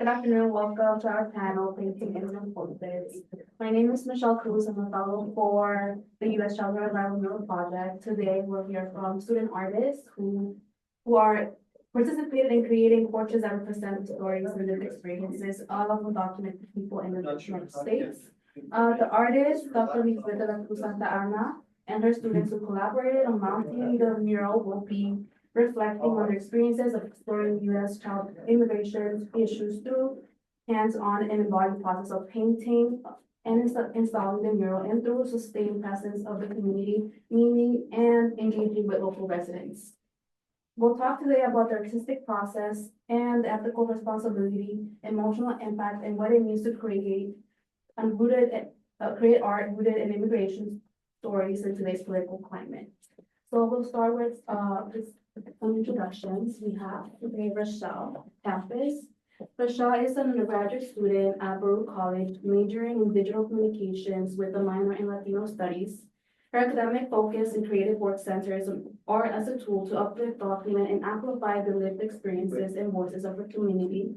Good afternoon, welcome to our panel, Painting Immigrant Portraits. My name is Michelle Cruz, I'm a fellow for the U.S. Child Revival Mural Project. Today, we'll hear from student artists who are participated in creating portraits that represent stories and lived experiences of undocumented people in the United States. The artist, Dr. Lizbeth Santana, and her students who collaborated on mounting the mural will be reflecting on their experiences of exploring U.S. child immigration issues through hands-on and embodied process of painting and installing the mural and through sustained presence of the community, meaning and engaging with local residents. We'll talk today about the artistic process and the ethical responsibility, emotional impact, and what it means to create create art rooted in immigration stories in today's political climate. So we'll start with some introductions. We have today Rachelle Campos. Rachelle is an undergraduate student at Baruch College, majoring in digital communications with a minor in Latino studies. Her academic focus and creative work centers on art as a tool to uplift, document, and amplify the lived experiences and voices of her community.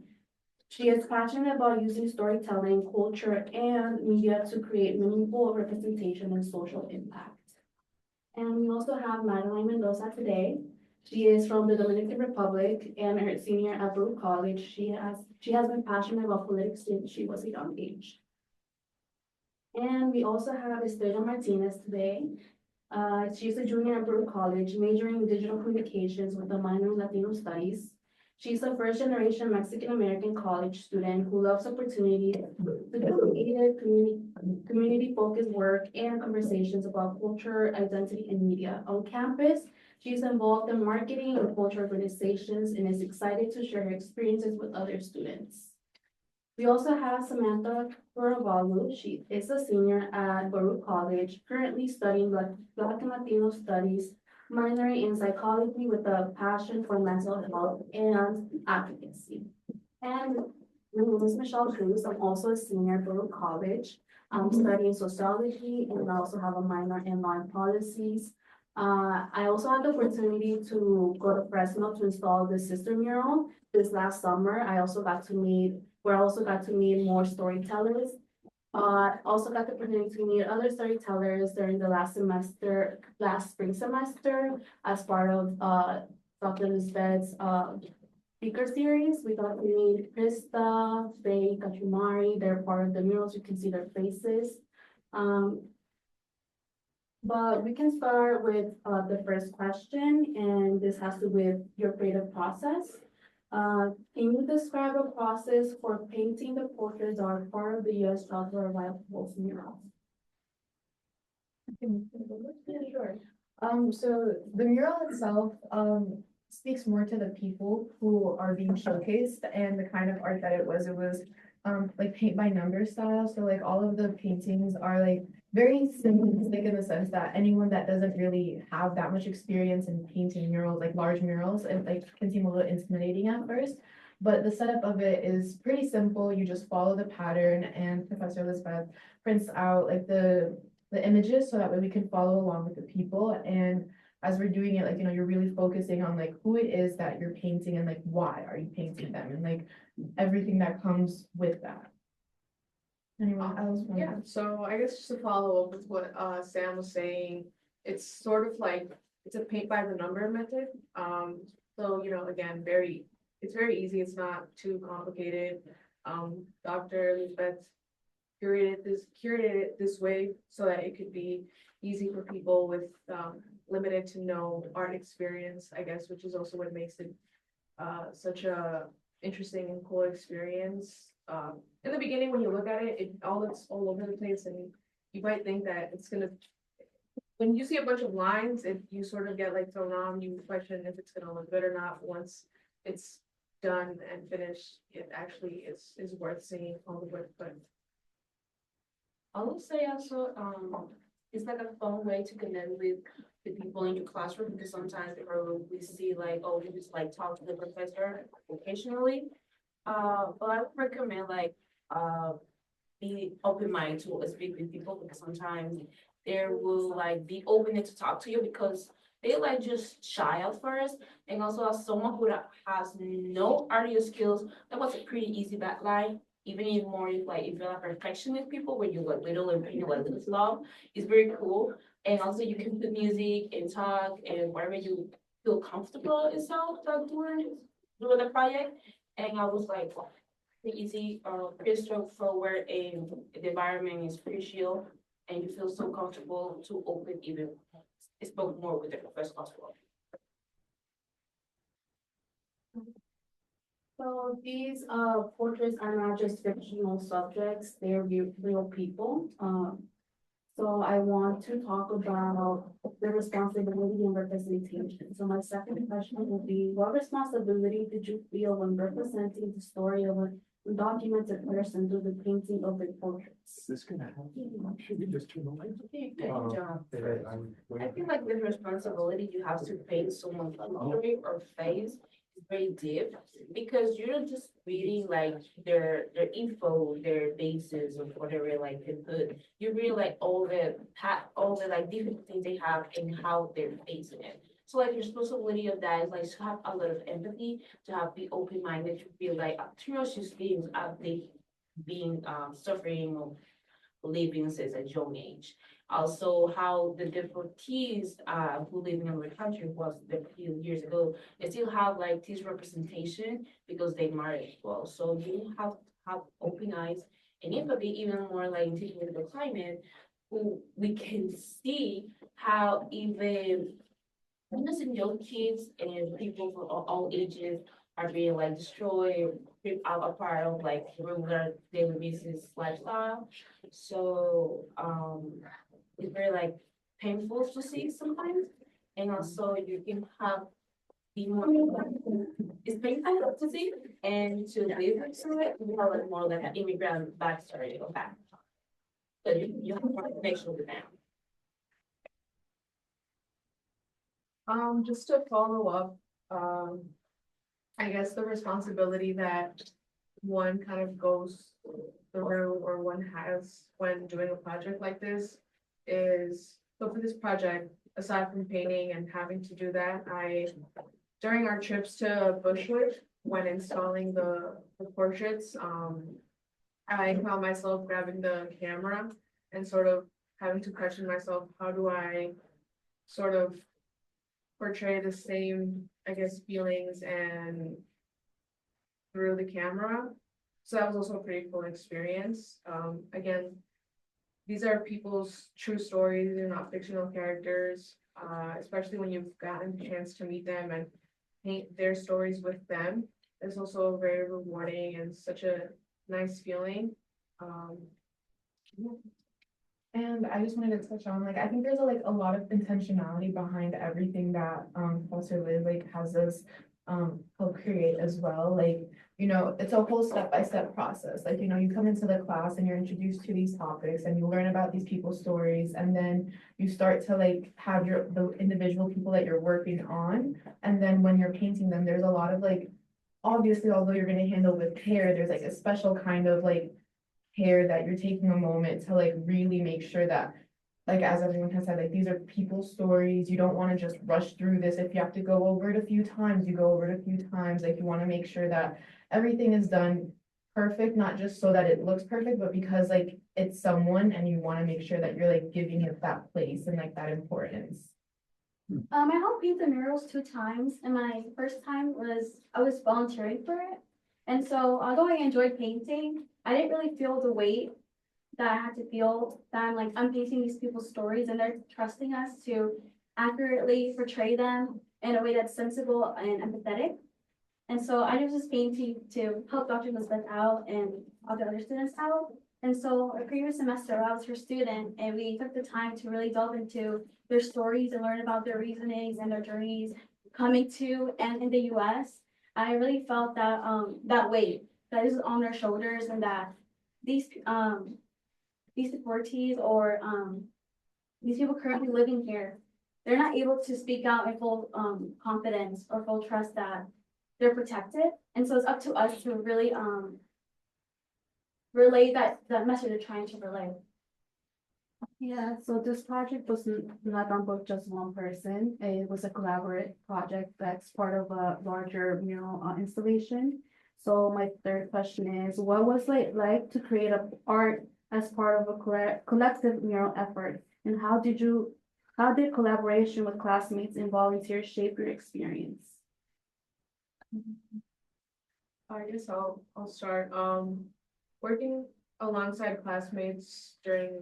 She is passionate about using storytelling, culture, and media to create meaningful representation and social impact. And we also have Madeline Mendoza today. She is from the Dominican Republic and her senior at Baruch College. She has been passionate about politics since she was a young age. And we also have Estrella Martinez today. She's a junior at Baruch College, majoring in digital communications with a minor in Latino studies. She's a first-generation Mexican-American college student who loves opportunities to do creative, community-focused work and conversations about culture, identity, and media. On campus, she's involved in marketing and culture organizations and is excited to share her experiences with other students. We also have Samantha Quervalu. She is a senior at Baruch College, currently studying Black and Latino studies, minoring in psychology with a passion for mental health and advocacy. And my name is Michelle Cruz. I'm also a senior at Baruch College. I'm studying sociology and I also have a minor in law and policies. I also had the opportunity to go to Fresno to install the sister mural this last summer. I also got to meet more storytellers. Also got the opportunity to meet other storytellers during the last spring semester, as part of Dr. Lizbeth's speaker series. We got to meet Krista, Faye, Kachumari. They're part of the murals. You can see their faces. But we can start with the first question, and this has to do with your creative process. Can you describe a process for painting the portraits that are part of the U.S. Child Revival mural? Yeah, sure. So the mural itself speaks more to the people who are being showcased and the kind of art that it was. It was like paint by number style. So like all of the paintings are like very simplistic in the sense that anyone that doesn't really have that much experience in painting murals, like large murals, and like can seem a little intimidating at first. But the setup of it is pretty simple. You just follow the pattern, and Professor Lizbeth prints out like the images so that way we can follow along with the people. And as we're doing it, like, you know, you're really focusing on like who it is that you're painting and like why are you painting them and like everything that comes with that. Anyone else? Yeah, so I guess just to follow up with what Sam was saying, it's sort of like it's a paint by the number method. So you know, again, it's very easy. It's not too complicated. Dr. Lizbeth curated it this way so that it could be easy for people with limited to no art experience, I guess, which is also what makes it such a interesting and cool experience. In the beginning, when you look at it, it all looks all over the place, and you might think that it's gonna. When you see a bunch of lines, you sort of get like thrown on. You question if it's gonna look good or not. Once it's done and finished, it actually is worth seeing all the work. But I would say also, it's like a fun way to connect with the people in your classroom because sometimes we see like, oh, we just like talk to the professor occasionally. But I would recommend like be open-minded to speak with people because sometimes they will like be open to talk to you because they like just shy at first. And also as someone who has no audio skills, that was a pretty easy backline. Even if more if like if you're like perfectionist people where you like little and you like little slow, it's very cool. And also you can put music and talk and wherever you feel comfortable itself like doing the project. And I was like, wow, pretty easy, pretty straightforward, and the environment is pretty chill, and you feel so comfortable to open even spoke more with the professor as well. So these portraits are not just fictional subjects, they're real people. So I want to talk about the responsibility and representation. So my second question will be, what responsibility did you feel when representing the story of an undocumented person through the painting of the portraits? Is this gonna happen? Should we just turn the lights? Good job. on? I feel like the responsibility you have to paint someone's story or face is very deep because you're not just reading like their info, their bases or whatever like they put. You read like all the like different things they have and how they're facing it. So like the responsibility of that is like to have a lot of empathy, to have be open minded, to feel like atrocious things have they being suffering or living since a young age. Also, how the deportees who live in another country was a few years ago, they still have like this representation because they married as well. So you have to have open eyes and empathy, even more like in taking with the climate, who we can see how even innocent young kids and people from all ages are being like destroyed, ripped out a part of like regular daily basis lifestyle. So it's very like painful to see sometimes. And also you can have be more it's painful to see and to live through it. You have like more like an immigrant backstory to go back. So you have more connection with them. Just to follow up, I guess the responsibility that one kind of goes through or one has when doing a project like this is, so for this project, aside from painting and having to do that, during our trips to Bushwick, when installing the portraits, I found myself grabbing the camera and sort of having to question myself, how do I sort of portray the same, I guess, feelings and through the camera. So that was also a pretty cool experience. Again, these are people's true stories, they're not fictional characters, especially when you've gotten the chance to meet them and paint their stories with them. It's also very rewarding and such a nice feeling. And I just wanted to touch on, like, I think there's a lot of intentionality behind everything that Professor Liz like has us help create as well. Like, you know, it's a whole step-by-step process. Like, you know, you come into the class and you're introduced to these topics and you learn about these people's stories, and then you start to like have the individual people that you're working on. And then when you're painting them, there's a lot of like, obviously, although you're gonna handle with hair, there's like a special kind of like care that you're taking a moment to like really make sure that, like, as everyone has said, like these are people's stories. You don't want to just rush through this. If you have to go over it a few times, you go over it a few times. Like, you want to make sure that everything is done perfect, not just so that it looks perfect, but because like it's someone and you want to make sure that you're like giving it that place and like that importance. I helped paint the murals 2 times, and my first time was I was volunteering for it. And so although I enjoyed painting, I didn't really feel the weight that I had to feel that I'm painting these people's stories and they're trusting us to accurately portray them in a way that's sensible and empathetic. And so I was just painting to help Dr. Lizbeth out and all the other students out. And so a previous semester, I was her student, and we took the time to really delve into their stories and learn about their reasonings and their journeys coming to and in the US. I really felt that that weight that is on their shoulders, and that these deportees or these people currently living here, they're not able to speak out in full confidence or full trust that they're protected. And so it's up to us to really relay that message they're trying to relay. Yeah, so this project was not done by just one person. It was a collaborative project that's part of a larger mural installation. So my third question is, what was it like to create a art as part of a collective mural effort? And how did collaboration with classmates and volunteers shape your experience? I guess I'll start, working alongside classmates during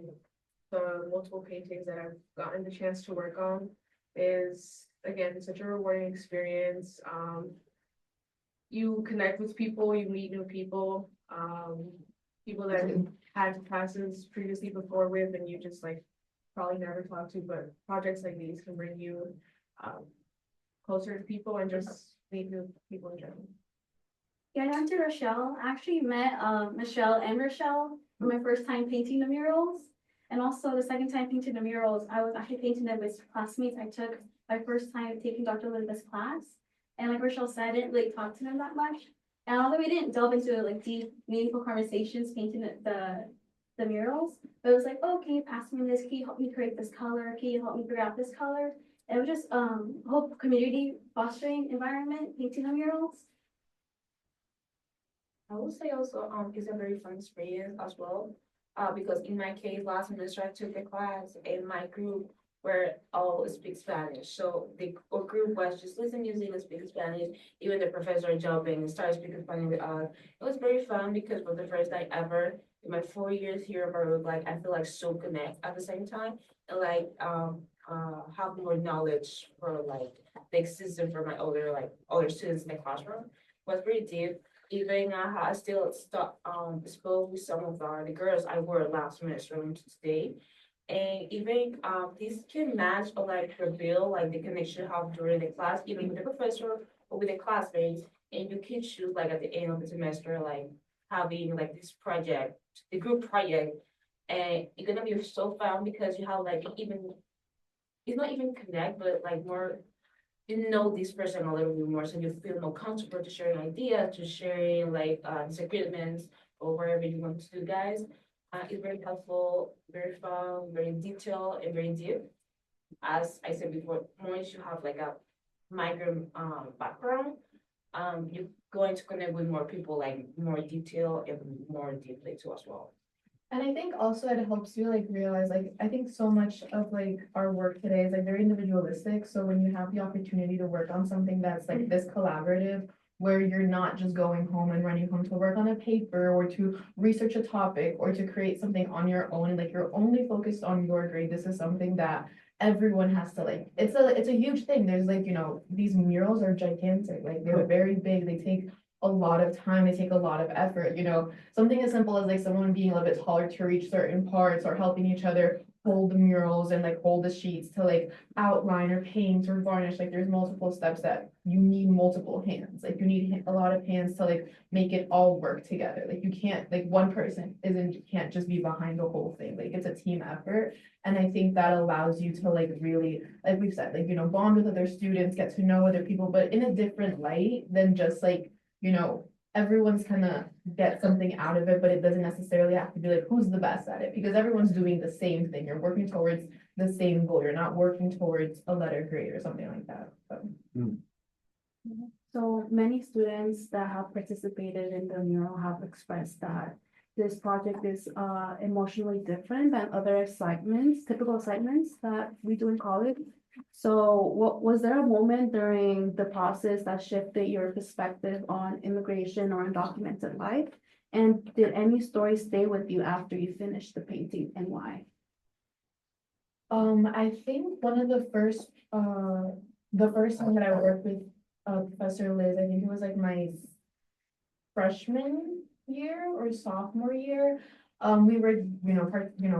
the multiple paintings that I've gotten the chance to work on is, again, such a rewarding experience. You connect with people, you meet new people, people that you had classes previously before with, and you just like probably never talked to, but projects like these can bring you, closer to people and just meet new people in general. Yeah, I'm to Rochelle. I actually met Michelle and Rochelle for my first time painting the murals. And also the second time painting the murals, I was actually painting them with classmates. I took my first time taking Dr. Lizbeth's class. And like Rochelle said, I didn't really talk to them that much. And although we didn't delve into like deep, meaningful conversations painting the murals, but it was like, oh, can you pass me this? Can you help me create this color? Can you help me figure out this color? And it was just whole community fostering environment painting the murals. I would say also, it's a very fun experience as well. Because in my case, last semester I took a class and my group were all speak Spanish. So our group was just listen music and speak Spanish. Even the professor jumping and started speaking Spanish with us. It was very fun because for the first time ever in my 4 years here in Peru, like I feel like so connect at the same time and like have more knowledge for like the system for my older students in the classroom was very deep. Even I still spoke with some of the girls I were last semester into today. And even this can match or like reveal like the connection you have during the class, even with the professor or with the classmates. And you can choose like at the end of the semester, like having like this project, the group project. And it's gonna be so fun because you have like even it's not even connect, but like more you know this person a little bit more, so you feel more comfortable to sharing ideas, to sharing like disagreements or whatever you want to do, guys. It's very helpful, very fun, very detailed, and very deep. As I said before, once you have like a migrant background, you're going to connect with more people, like more detail and more deeply too as well. And I think also it helps you like realize, like, I think so much of like our work today is like very individualistic. So when you have the opportunity to work on something that's like this collaborative, where you're not just going home and running home to work on a paper or to research a topic or to create something on your own, and like you're only focused on your grade. This is something that everyone has to like, it's a huge thing. There's like, these murals are gigantic, like they're very big. They take a lot of time, they take a lot of effort, something as simple as like someone being a little bit taller to reach certain parts or helping each other hold the murals and like hold the sheets to like outline or paint or varnish. Like there's multiple steps that you need multiple hands. Like you need a lot of hands to like make it all work together. Like you can't, like one person can't just be behind the whole thing. Like it's a team effort. And I think that allows you to like really, like we've said, like, bond with other students, get to know other people, but in a different light than just like, everyone's gonna get something out of it, but it doesn't necessarily have to be like, who's the best at it? Because everyone's doing the same thing. You're working towards the same goal. You're not working towards a letter grade or something like that. So many students that have participated in the mural have expressed that this project is emotionally different than other typical assignments that we do in college. So was there a moment during the process that shifted your perspective on immigration or undocumented life? And did any story stay with you after you finished the painting, and why? I think one of the first time that I worked with Professor Liz, I think it was like my freshman year or sophomore year. We were,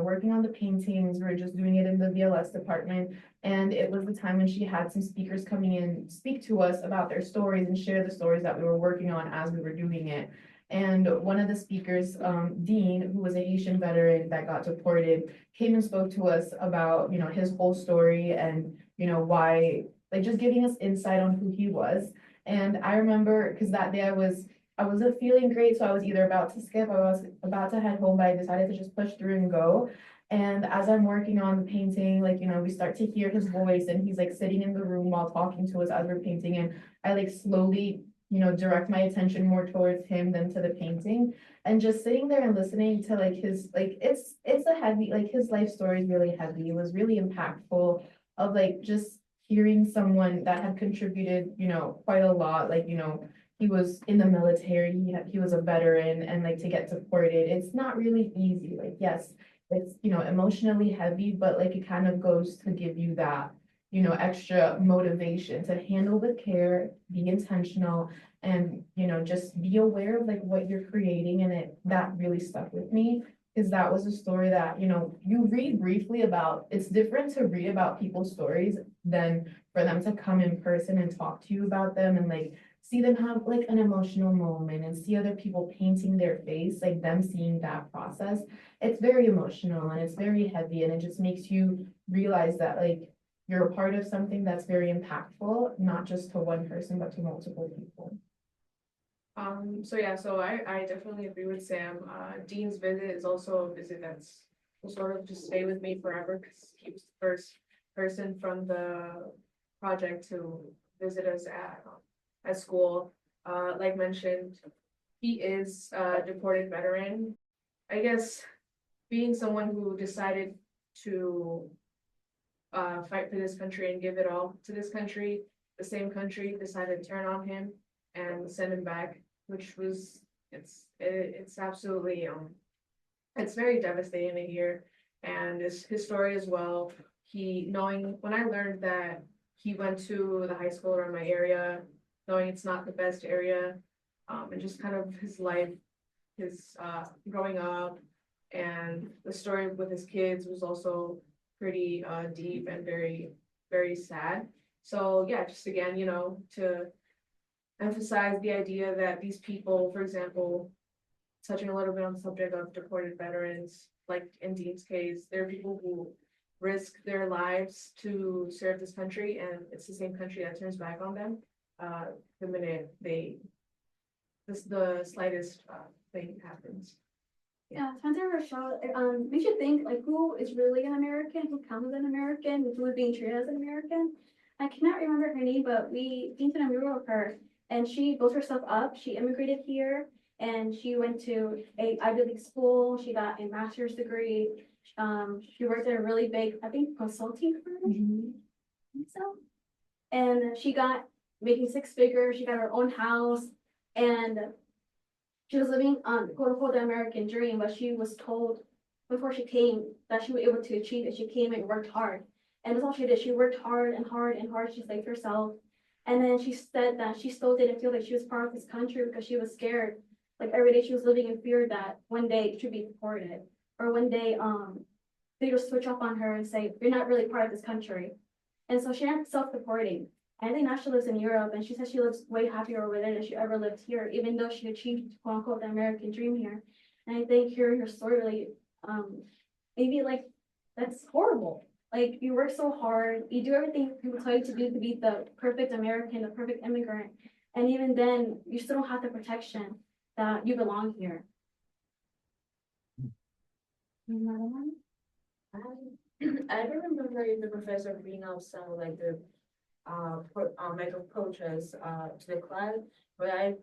working on the paintings. We were just doing it in the VLS department. And it was the time when she had some speakers coming in, speak to us about their stories and share the stories that we were working on as we were doing it. And one of the speakers, Dean, who was a Haitian veteran that got deported, came and spoke to us about, his whole story and, why, like just giving us insight on who he was. And I remember, because that day I was I wasn't feeling great, so I was either about to skip, I was about to head home, but I decided to just push through and go. And as I'm working on the painting, like, you know, we start to hear his voice and he's like sitting in the room while talking to us as we're painting. And I like slowly, you know, direct my attention more towards him than to the painting. And just sitting there and listening to like his, like, it's a heavy, like his life story is really heavy. It was really impactful of like just hearing someone that had contributed, you know, quite a lot, like, you know, he was in the military, he was a veteran, and like to get deported, it's not really easy. Like, yes, it's, you know, emotionally heavy, but like it kind of goes to give you that, you know, extra motivation to handle with care, be intentional, and, you know, just be aware of like what you're creating. And that really stuck with me. Because that was a story that, you know, you read briefly about. It's different to read about people's stories than for them to come in person and talk to you about them and like see them have like an emotional moment and see other people painting their face, like them seeing that process. It's very emotional and it's very heavy, and it just makes you realize that like you're a part of something that's very impactful, not just to one person, but to multiple people. So yeah, so I definitely agree with Sam. Dean's visit is also a visit that's will sort of just stay with me forever, because he was the first person from the project to visit us at school. Like mentioned, he is a deported veteran. I guess being someone who decided to fight for this country and give it all to this country, the same country decided to turn on him and send him back, which was, it's absolutely, it's very devastating to hear. And his story as well, when I learned that he went to the high school around my area, knowing it's not the best area, and just kind of his life, his growing up, and the story with his kids was also pretty deep and very, very sad. So yeah, just again, you know, to emphasize the idea that these people, for example, touching a little bit on the subject of deported veterans, like in Dean's case, there are people who risk their lives to serve this country, and it's the same country that turns back on them the minute the slightest thing happens. Yeah, Santa Rochelle, makes you think like who is really an American, who counts as an American, who is being treated as an American. I cannot remember her name, but we painted a mural of her, and she built herself up. She immigrated here, and she went to a Ivy League school. She got a master's degree. She worked at a really big, I think, consulting firm. I think so. And she got making six figures. She got her own house, and she was living on quote unquote the American dream, but she was told before she came that she was able to achieve it. She came and worked hard. And that's all she did. She worked hard and hard and hard. She saved herself. And then she said that she still didn't feel like she was part of this country because she was scared. Like every day she was living in fear that one day she'd be deported. Or one day they just switch up on her and say, you're not really part of this country. And so she ended up self-deporting. I think now she lives in Europe, and she says she lives way happier over there than she ever lived here, even though she achieved quote unquote the American dream here. And I think hearing her story really, maybe like that's horrible. Like you work so hard, you do everything people tell you to do to be the perfect American, the perfect immigrant, and even then you still don't have the protection that you belong here. Another one? I remember the professor bringing up some like the micro approaches to the class, but I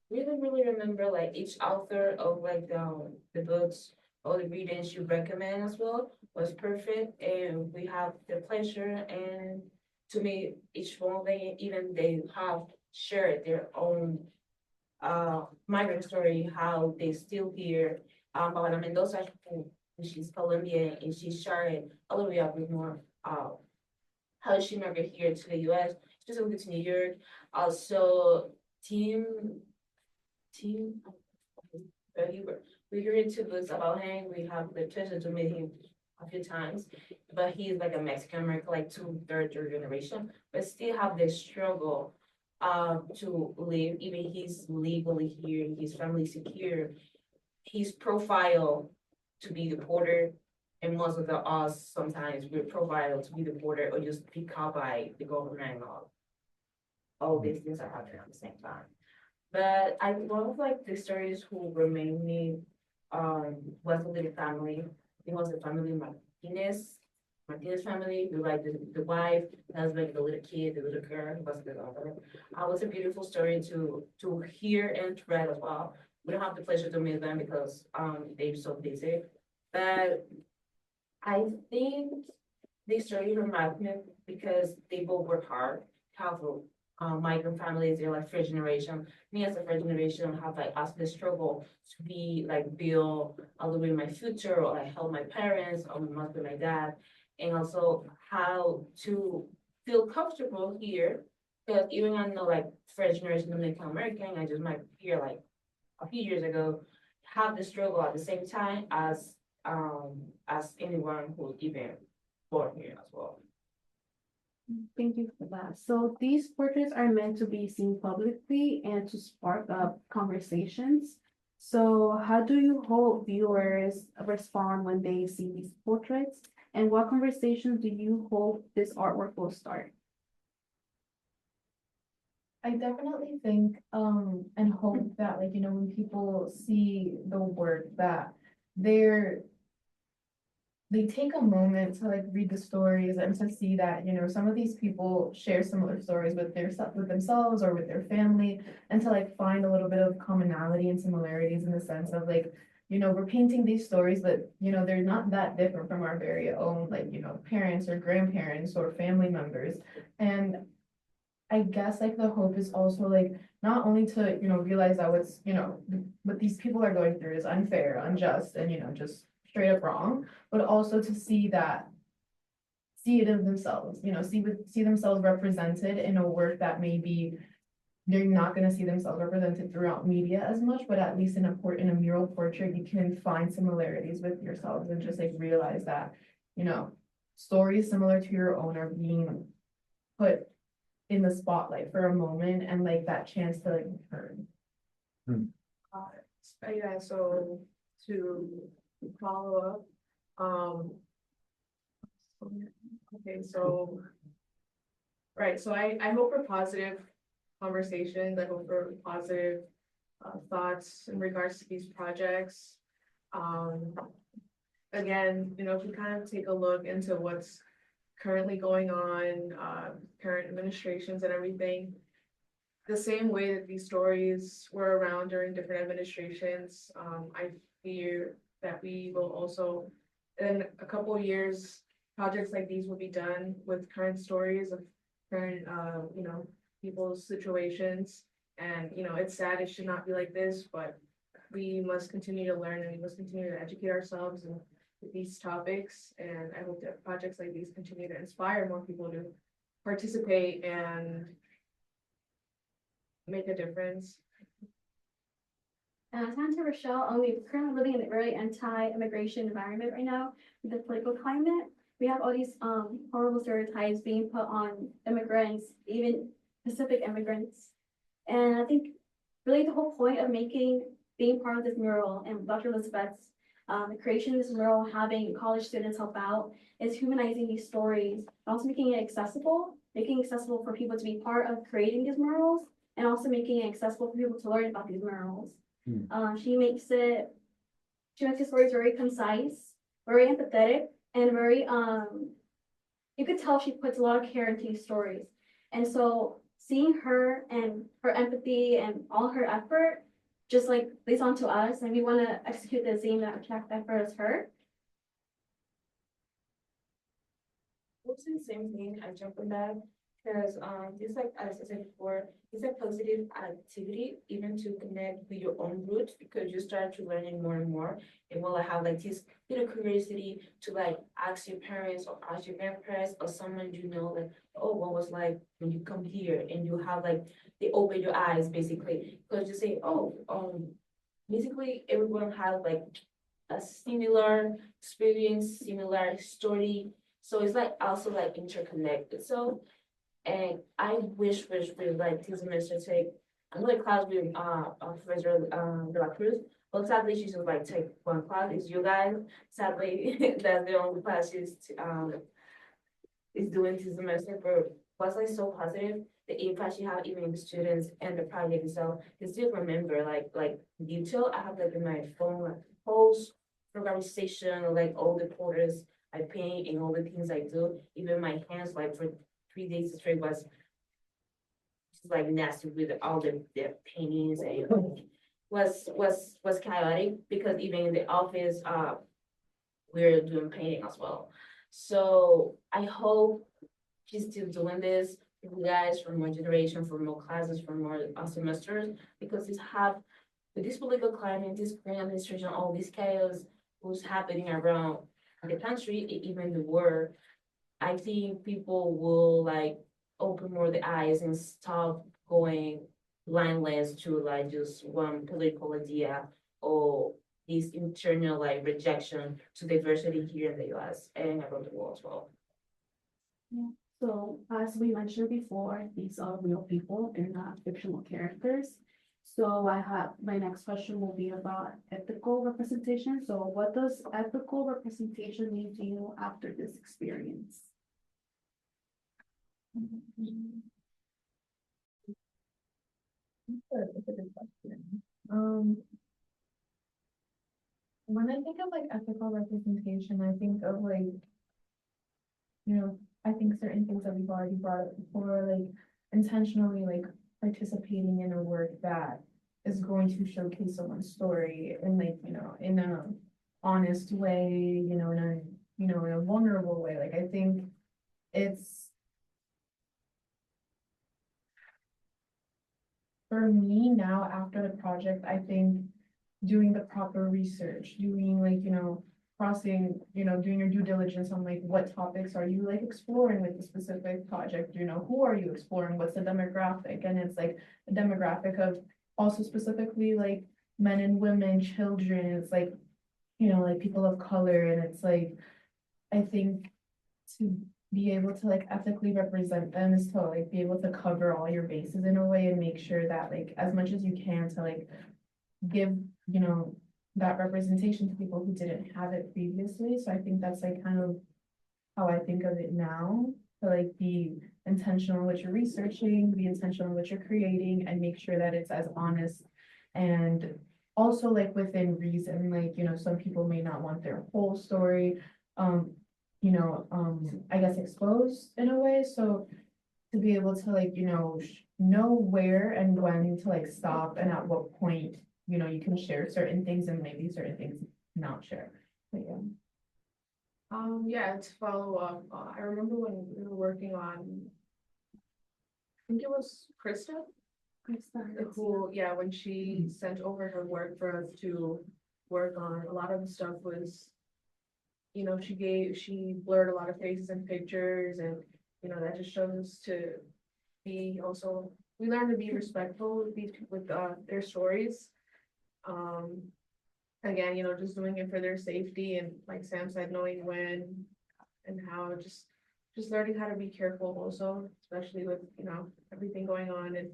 really remember like each author of like the books or the readings you recommend as well was perfect, and we have the pleasure and to meet each one of them, even they have shared their own migrant story, how they still here. Madeline Mendoza, she's Colombian, and she shared all the way up with North how she migrated here to the US, specifically to New York. Also, we heard two books about him. We have the pleasure to meet him a few times, but he's like a Mexican American, like third generation, but still have this struggle to live, even he's legally here, his family secure, his profile to be deported, and most of us sometimes we're profiled to be deported or just picked up by the government. All these things are happening at the same time. But one of like the stories who remained me, was a little family. It was the family Martinez family, who like the wife, the husband, the little kid, the little girl, who was the daughter. It was a beautiful story to hear and to read as well. We don't have the pleasure to meet them because, they're so busy. But I think the story reminds me because they both work hard, have migrant families, they're like first generation. Me as a first generation have like asked the struggle to be like build a little bit of my future or like help my parents or my mother, my dad. And also how to feel comfortable here. Because even I know like first generation Dominican American, I just might hear like a few years ago, have the struggle at the same time as anyone who's even born here as well. Thank you for that. So these portraits are meant to be seen publicly and to spark up conversations. So how do you hope viewers respond when they see these portraits? And what conversations do you hope this artwork will start? I definitely think, and hope that, like, when people see the work, that they take a moment to like read the stories and to see that, some of these people share similar stories with with themselves or with their family, and to like find a little bit of commonality and similarities in the sense of like, we're painting these stories, but they're not that different from our very own, like, parents or grandparents or family members. And I guess like the hope is also like not only to, realize that what these people are going through is unfair, unjust, and just straight up wrong, but also to see it in themselves, see themselves represented in a work that maybe they're not going to see themselves represented throughout media as much, but at least in a mural portrait, you can find similarities with yourselves and just like realize that, stories similar to your own are being put in the spotlight for a moment, and like that chance to like be heard. Yeah, so to follow up, okay, so, right, so I hope for positive conversations, I hope for positive thoughts in regards to these projects. Again, if we kind of take a look into what's currently going on, current administrations and everything, the same way that these stories were around during different administrations, I fear that we will also, in a couple of years, projects like these will be done with current stories of current, people's situations. And, it's sad, it should not be like this, but we must continue to learn and we must continue to educate ourselves and these topics, and I hope that projects like these continue to inspire more people to participate and make a difference. Santa Rochelle, we're currently living in a very anti-immigration environment right now with the political climate. We have all these horrible stereotypes being put on immigrants, even Pacific immigrants. And I think really the whole point of being part of this mural and Dr. Lizbeth's the creation of this mural, having college students help out, is humanizing these stories, and also making it accessible for people to be part of creating these murals, and also making it accessible for people to learn about these murals. She makes the stories very concise, very empathetic, and very you could tell she puts a lot of care into these stories. And so seeing her and her empathy and all her effort just like lays onto us, and we want to execute the same exact effort as her. We'll say the same thing. I jump on that because it's like, as I said before, it's a positive activity even to connect with your own roots, because you start to learning more and more, and will have like this little curiosity to like ask your parents or ask your grandparents or someone like, oh, what was like when you come here, and you have like they open your eyes basically, because you say, oh, basically everyone has like a similar experience, similar story. So it's like also like interconnected. So, and I wish like this semester take another class with Professor De La Cruz. But sadly she should like take one class. It's you guys. Sadly, that's the only class she's is doing this semester. But was like so positive the impact you have even in the students and the project itself. I still remember like detail, I have like in my phone, like post organization, like all the porters I paint and all the things I do, even my hands, like for 3 days straight was just like nasty with all the paintings and was chaotic because even in the office, we're doing painting as well. So I hope she's still doing this, for you guys, for more generation, for more classes, for more semesters, because it's have with this political climate, this current administration, all this chaos who's happening around the country, even the world, I think people will like open more the eyes and stop going blindless to like just one political idea or this internal like rejection to diversity here in the US and around the world as well. So as we mentioned before, these are real people, they're not fictional characters. So my next question will be about ethical representation. So what does ethical representation mean to you after this experience? That's a good question. When I think of like ethical representation, I think of like, I think certain things that we've already brought up before, like intentionally like participating in a work that is going to showcase someone's story and like, in a honest way, in a vulnerable way. Like I think it's for me now after the project, I think doing the proper research, doing like, crossing, doing your due diligence on like what topics are you like exploring with the specific project, who are you exploring, what's the demographic? And it's like a demographic of also specifically like men and women, children, it's like, like people of color. And it's like, I think to be able to like ethically represent them is to like be able to cover all your bases in a way and make sure that like as much as you can to like give, that representation to people who didn't have it previously. So I think that's like kind of how I think of it now, to like be intentional in what you're researching, be intentional in what you're creating, and make sure that it's as honest and also like within reason. Like, some people may not want their whole story, I guess exposed in a way. So to be able to like, know where and when to like stop and at what point, you can share certain things and maybe certain things not share. But yeah. Yeah, to follow up, I remember when we were working on, I think it was Krista, who, when she sent over her work for us to work on, a lot of the stuff was, she blurred a lot of faces and pictures, and, that just shows to be also, we learn to be respectful with these people, with their stories. Again, just doing it for their safety, and like Sam said, knowing when and how, just learning how to be careful also, especially with, everything going on. And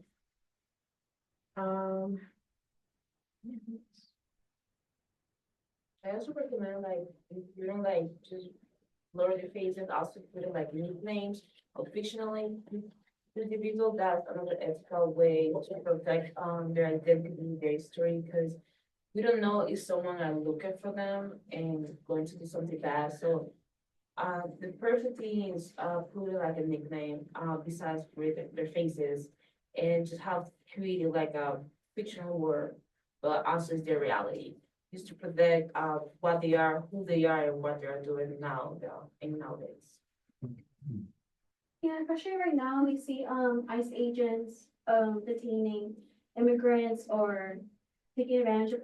I also recommend like if you don't like just blur the faces, also put in like nicknames or fictionally individual. That's another ethical way to protect their identity, their story, because we don't know if someone are looking for them and going to do something bad. So the perfect thing is putting like a nickname besides with their faces, and just have created like a fictional world, but also is their reality. Just to protect what they are, who they are, and what they are doing now and nowadays. Yeah, especially right now, we see ICE agents detaining immigrants or taking advantage of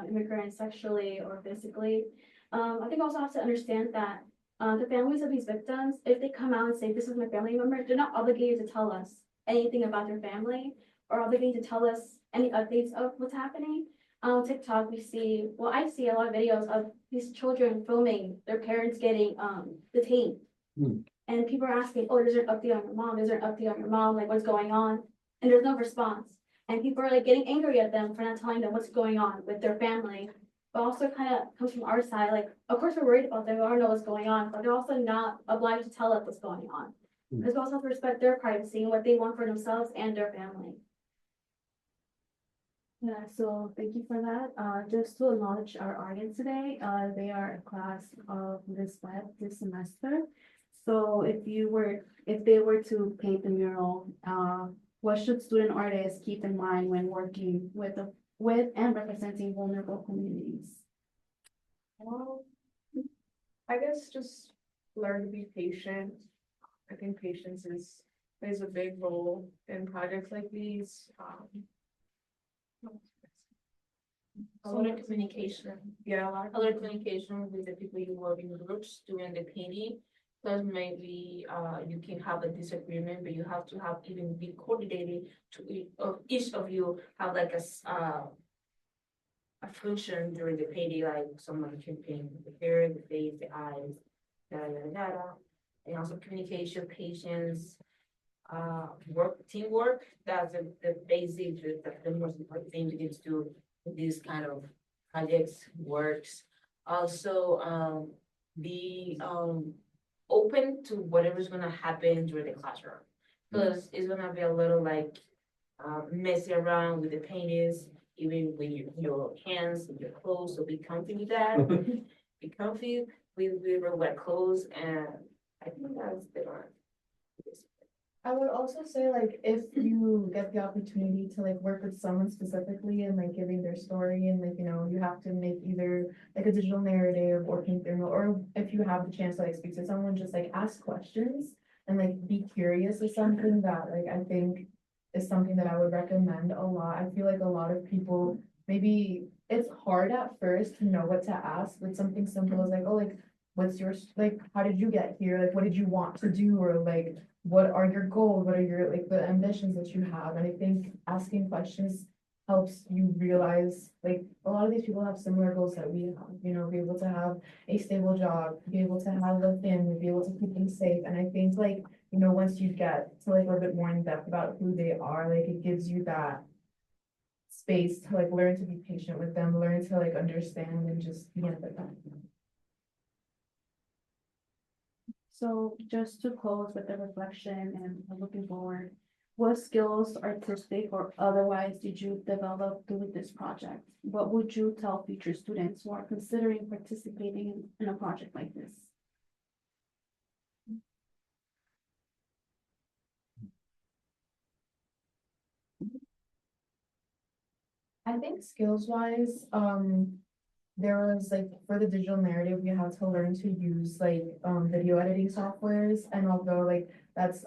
immigrants sexually or physically. I think also have to understand that the families of these victims, if they come out and say, this is my family member, they're not obligated to tell us anything about their family or obligated to tell us any updates of what's happening. On TikTok, I see a lot of videos of these children filming their parents getting detained. And people are asking, oh, is there an update on your mom? Is there an update on your mom? Like, what's going on? And there's no response. And people are like getting angry at them for not telling them what's going on with their family. But also kind of comes from our side, like, of course we're worried about them, we want to know what's going on, but they're also not obliged to tell us what's going on. as well as respect their privacy and what they want for themselves and their family. Yeah, so thank you for that. Just to acknowledge our audience today, they are a class of Lizbeth this semester. So if they were to paint the mural, what should student artists keep in mind when working with and representing vulnerable communities? Well, I guess just learn to be patient. I think patience plays a big role in projects like these. A lot of communication. Yeah, A lot of communication with the people you work in groups during the painting. Plus maybe you can have a disagreement, but you have to have even be coordinated to each of you have like a function during the painting, like someone can paint the hair, the face, the eyes, da. And also communication, patience, teamwork. That's the basic, the most important thing you need to do with these kind of projects, works. Also, be open to whatever's gonna happen during the classroom. Because it's gonna be a little like messy around with the paintings, even with your hands and your clothes, so be comfy with that. Be comfy with your wet clothes, and I think that's the one. I would also say, like, if you get the opportunity to like work with someone specifically and like giving their story, and like, you know, you have to make either like a digital narrative or paint their mural, or if you have the chance to like speak to someone, just like ask questions and like be curious is something that like I think is something that I would recommend a lot. I feel like a lot of people, maybe it's hard at first to know what to ask with something simple as like, oh, like, what's your, like, how did you get here? Like, what did you want to do? Or like, what are your goals? What are your, like, the ambitions that you have? And I think asking questions helps you realize, like, a lot of these people have similar goals that we have, you know, be able to have a stable job, be able to have a family, be able to keep them safe. And I think, like, you know, once you get to like a little bit more in depth about who they are, like, it gives you that space to like learn to be patient with them, learn to like understand and just be empathetic. So just to close with the reflection and looking forward, what skills, artistic or otherwise, did you develop through this project? What would you tell future students who are considering participating in a project like this? I think skills wise, there was like for the digital narrative, we had to learn to use like video editing softwares. And although like that's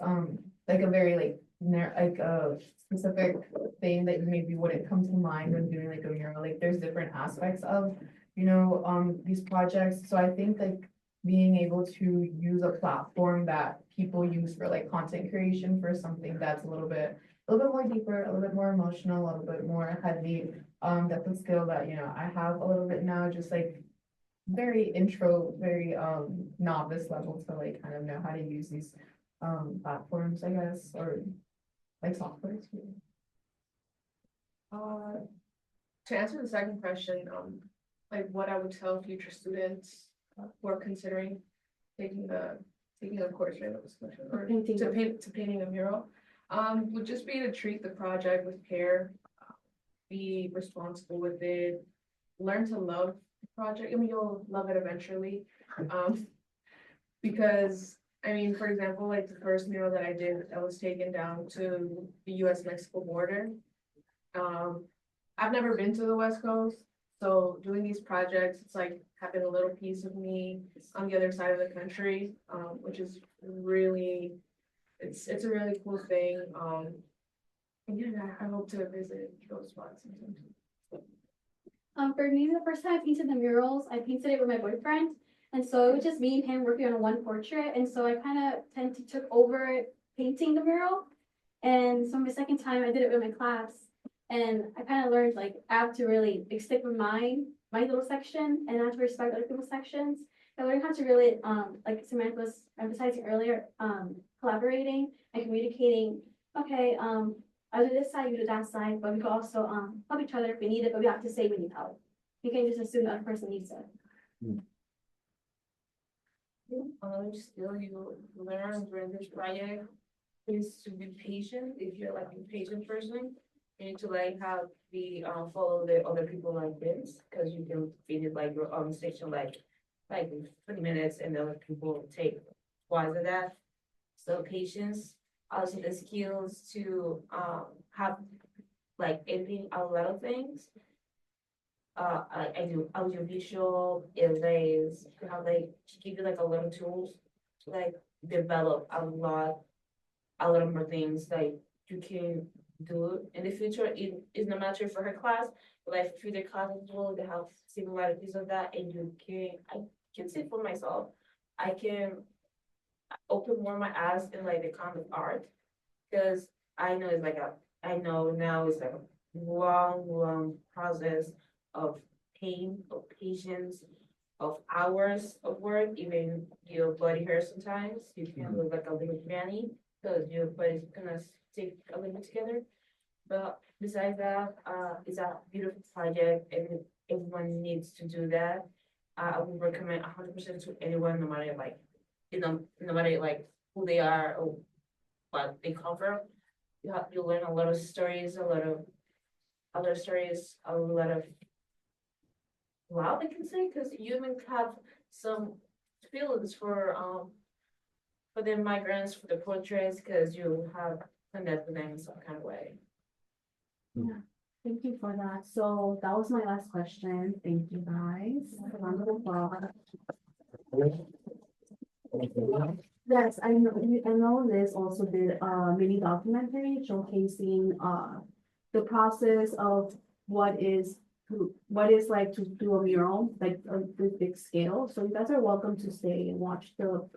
like a very like a specific thing that maybe wouldn't come to mind when doing like a mural, like there's different aspects of, you know, these projects. So I think like being able to use a platform that people use for like content creation for something that's a little bit more deeper, a little bit more emotional, a little bit more heavy. That's a skill that, you know, I have a little bit now, just like very intro, very novice level to like kind of know how to use these platforms, I guess, or like softwares. To answer the second question, like what I would tell future students who are considering taking a course or painting a mural, would just be to treat the project with care, be responsible with it, learn to love the project. I mean, you'll love it eventually. Because I mean, for example, like the first mural that I did that was taken down to the US-Mexico border. I've never been to the West Coast, so doing these projects, it's like having a little piece of me on the other side of the country, which is really, it's a really cool thing. And yeah, I hope to visit those spots sometime. For me, the first time I painted the murals, I painted it with my boyfriend. And so it was just me and him working on one portrait. And so I kind of took over painting the mural. And so my second time I did it with my class. And I kind of learned like I have to really like, stick with my little section and I have to respect other people's sections. I learned how to really, like Samantha was emphasizing earlier, collaborating and communicating. Okay, I'll do this side, you do that side, but we can also help each other if we need it, but we have to say we need help. You can't just assume the other person needs it. Another skill you learn during this project is to be patient. If you're like a patient person, you need to like have the follow the other people like this, because you can finish like your own section like in 20 minutes, and the other people take twice of that. So patience, also the skills to have like editing a lot of things. I do audiovisual, essays, how they give you like a lot of tools to like develop a lot more things like you can do in the future. It is no matter for her class, but like for the class as well, they have similarities of that, and I can say for myself, I can open more my eyes in like the kind of art, because I know now it's like a long process of pain, of patience, of hours of work. Even your body hurts sometimes. You can look like a little granny because your body's gonna stick a little together. But besides that, it's a beautiful project, and everyone needs to do that. I would recommend 100% to anyone, no matter like, no matter like who they are or what they come from. You learn a lot of stories, a lot of other stories, a lot of love, I can say, because you even have some feelings for the migrants, for the portraits, because you have connected with them in some kind of way. Thank you for that. So that was my last question. Thank you, guys. A round of applause. Yes, I know Liz also did a mini documentary showcasing the process of what is like to do a mural, like a big scale. So you guys are welcome to stay and watch the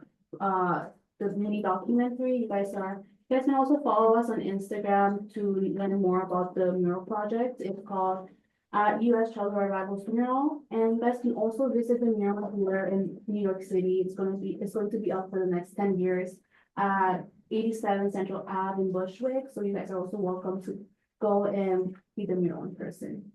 mini documentary. You guys can also follow us on Instagram to learn more about the mural project. It's called US Child Arrivals Mural, and you guys can also visit the mural here in New York City. It's going to be up for the next 10 years at 87 Central Ave in Bushwick. So you guys are also welcome to go and see the mural in person.